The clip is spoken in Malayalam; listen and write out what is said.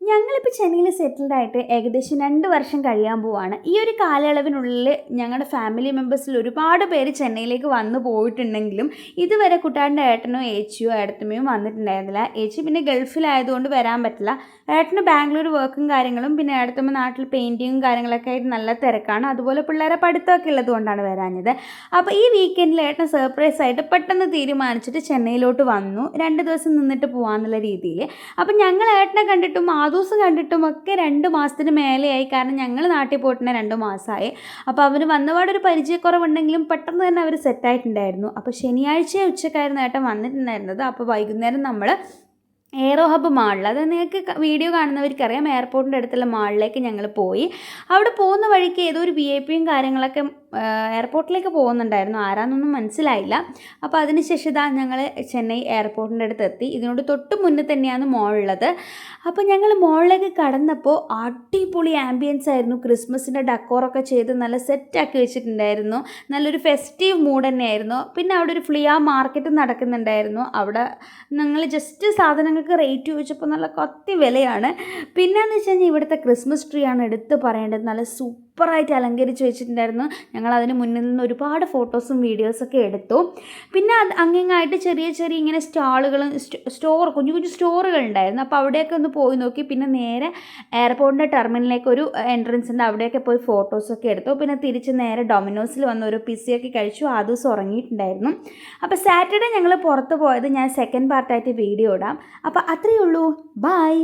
ഞങ്ങളിപ്പോൾ ചെന്നൈയിൽ സെറ്റിൽഡ് ആയിട്ട് ഏകദേശം 2 വർഷം കഴിയാൻ പോവാണ്. ഈ ഒരു കാലയളവിനുള്ളിൽ ഞങ്ങളുടെ ഫാമിലി മെമ്പേഴ്സിൽ ഒരുപാട് പേര് ചെന്നൈയിലേക്ക് വന്നു പോയിട്ടുണ്ടെങ്കിലും ഇതുവരെ കുട്ടാൻ്റെ ഏട്ടനോ ഏച്ചിയോ ഏടത്തമ്മയോ വന്നിട്ടുണ്ടായിരുന്നില്ല. ഏച്ചി പിന്നെ ഗൾഫിലായതുകൊണ്ട് വരാൻ പറ്റില്ല. ഏട്ടന് ബാംഗ്ലൂർ വർക്കും കാര്യങ്ങളും പിന്നെ ഏടത്തമ്മ നാട്ടിൽ പെയിൻറ്റിങ്ങും കാര്യങ്ങളൊക്കെ ആയിട്ട് നല്ല തിരക്കാണ്. അതുപോലെ പിള്ളേരെ പഠിത്തമൊക്കെ ഉള്ളത് കൊണ്ടാണ് വരാഞ്ഞത്. അപ്പോൾ ഈ വീക്കെൻഡിൽ ഏട്ടന് സർപ്രൈസ് ആയിട്ട് പെട്ടെന്ന് തീരുമാനിച്ചിട്ട് ചെന്നൈയിലോട്ട് വന്നു. 2 ദിവസം നിന്നിട്ട് പോകാമെന്നുള്ള രീതിയിൽ. അപ്പം ഞങ്ങൾ ഏട്ടനെ കണ്ടിട്ടും ദിവസം കണ്ടിട്ടും ഒക്കെ 2 മാസത്തിന് മേലെയായി. കാരണം ഞങ്ങൾ നാട്ടിൽ പോയിട്ട് 2 മാസമായി. അപ്പോൾ അവർ വന്നപാടൊരു പരിചയക്കുറവുണ്ടെങ്കിലും പെട്ടെന്ന് തന്നെ അവർ സെറ്റായിട്ടുണ്ടായിരുന്നു. അപ്പോൾ ശനിയാഴ്ച ഉച്ചക്കായിരുന്നു ഏട്ടൻ വന്നിട്ടുണ്ടായിരുന്നത്. അപ്പോൾ വൈകുന്നേരം നമ്മൾ എയറോ ഹബ്ബ് മാളിൽ, അത് നിങ്ങൾക്ക് വീഡിയോ കാണുന്നവർക്കറിയാം, എയർപോർട്ടിൻ്റെ അടുത്തുള്ള മാളിലേക്ക് ഞങ്ങൾ പോയി. അവിടെ പോകുന്ന വഴിക്ക് ഏതോ ഒരു VIP കാര്യങ്ങളൊക്കെ എയർപോർട്ടിലേക്ക് പോകുന്നുണ്ടായിരുന്നു. ആരാന്നൊന്നും മനസ്സിലായില്ല. അപ്പോൾ അതിനുശേഷം ഞങ്ങൾ ചെന്നൈ എയർപോർട്ടിൻ്റെ അടുത്ത് എത്തി. ഇതിനോട് തൊട്ട് മുന്നേ തന്നെയാണ് മോളുള്ളത്. അപ്പോൾ ഞങ്ങൾ മോളിലേക്ക് കടന്നപ്പോൾ അടിപൊളി ആംബിയൻസ് ആയിരുന്നു. ക്രിസ്മസിൻ്റെ ഡെക്കോറൊക്കെ ചെയ്ത് നല്ല സെറ്റാക്കി വെച്ചിട്ടുണ്ടായിരുന്നു. നല്ലൊരു ഫെസ്റ്റീവ് മൂഡ് തന്നെയായിരുന്നു. പിന്നെ അവിടെ ഒരു ഫ്ലിയ മാർക്കറ്റ് നടക്കുന്നുണ്ടായിരുന്നു. അവിടെ ഞങ്ങൾ ജസ്റ്റ് സാധനങ്ങൾക്ക് റേറ്റ് ചോദിച്ചപ്പോൾ നല്ല കത്തി വിലയാണ്. പിന്നെയെന്ന് വെച്ച് കഴിഞ്ഞാൽ ഇവിടുത്തെ ക്രിസ്മസ് ട്രീ ആണ് എടുത്ത് പറയേണ്ടത്. നല്ല സൂപ്പറായിട്ട് അലങ്കരിച്ച് വെച്ചിട്ടുണ്ടായിരുന്നു. ഞങ്ങൾ അതിന് മുന്നിൽ നിന്ന് ഒരുപാട് ഫോട്ടോസും വീഡിയോസൊക്കെ എടുത്തു. പിന്നെ അങ്ങായിട്ട് ചെറിയ ഇങ്ങനെ സ്റ്റാളുകളും കുഞ്ഞു കുഞ്ഞു സ്റ്റോറുകൾ ഉണ്ടായിരുന്നു. അപ്പോൾ അവിടെയൊക്കെ ഒന്ന് പോയി നോക്കി. പിന്നെ നേരെ എയർപോർട്ടിൻ്റെ ടെർമിനലിലേക്ക് ഒരു എൻട്രൻസ് ഉണ്ട്, അവിടെയൊക്കെ പോയി ഫോട്ടോസൊക്കെ എടുത്തു. പിന്നെ തിരിച്ച് നേരെ ഡൊമിനോസിൽ വന്ന് ഒരു പിസയൊക്കെ കഴിച്ചു. ആ ദിവസം ഉറങ്ങിയിട്ടുണ്ടായിരുന്നു. അപ്പോൾ സാറ്റർഡേ ഞങ്ങൾ പുറത്ത് പോയത് ഞാൻ സെക്കൻഡ് പാർട്ടായിട്ട് വീഡിയോ ഇടാം. അപ്പോൾ അത്രയേ ഉള്ളൂ. ബൈ.